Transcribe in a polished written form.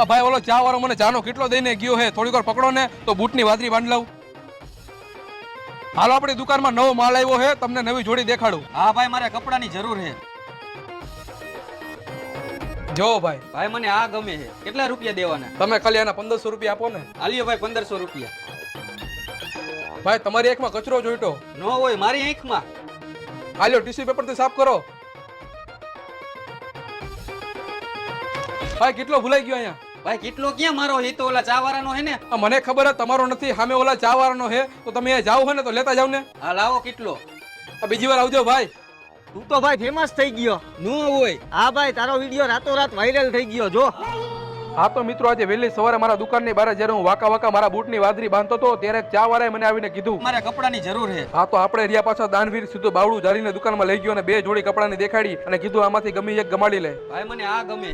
ભાઈ ઓલો ચા વાળો મને ચાનો કેટલો દઈને ગયો હે, થોડીક વાર પકડો ને તો બૂટની વાદરી બાંધ લઉં. હાલો આપણી દુકાનમાં નવો માલ આવ્યો છે, તમને નવી જોડી દેખાડું. હા ભાઈ, મારે કપડાની જરૂર છે. જો ભાઈ, ભાઈ મને આ ગમે છે. કેટલા રૂપિયા દેવાના? તમે ખાલી એના 1500 રૂપિયા આપો ને. આલિયો ભાઈ 1500 રૂપિયા. ભાઈ તમારી આંખમાં કચરો જોઈતો ન હોય મારી આંખમાં. હાલ્યો ટીશ્યુ પેપર થી સાફ કરો. ભાઈ કેટલો ભૂલાઈ ગયો અહીંયા? ભાઈ કેટલો ક્યાં મારો હે? તો ઓલા ચા વાળાનો હે ને. મને ખબર હે તમારો નથી, સામે ઓલા ચા વાળાનો હે, તો તમે અહીંયા જાવ હે ને તો લેતા જાવ ને. હા લાવો. કેટલો? બીજી વાર આવજો ભાઈ. તું તો ભાઈ ફેમસ થઈ ગયો. ન હોય. હા ભાઈ, તારો વિડિયો રાતોરાત વાયરલ થઈ ગયો. જો હા તો મિત્રો, આજે વહેલી સવારે મારા દુકાનની બહાર જ્યારે હું વાકા મારા બૂટની વાદરી બાંધતો હતો ત્યારે ચા વાળાએ મને આવીને કીધું મારે કપડાની જરૂર છે. હા તો આપણે રહ્યા પાછા દાનવીર સીધું બાવડું જાળીને દુકાનમાં લઈ ગયો અને 2 જોડી કપડાની દેખાડી અને કીધું આમાંથી ગમે એક ગમાડી લે. ભાઈ મને આ ગમે.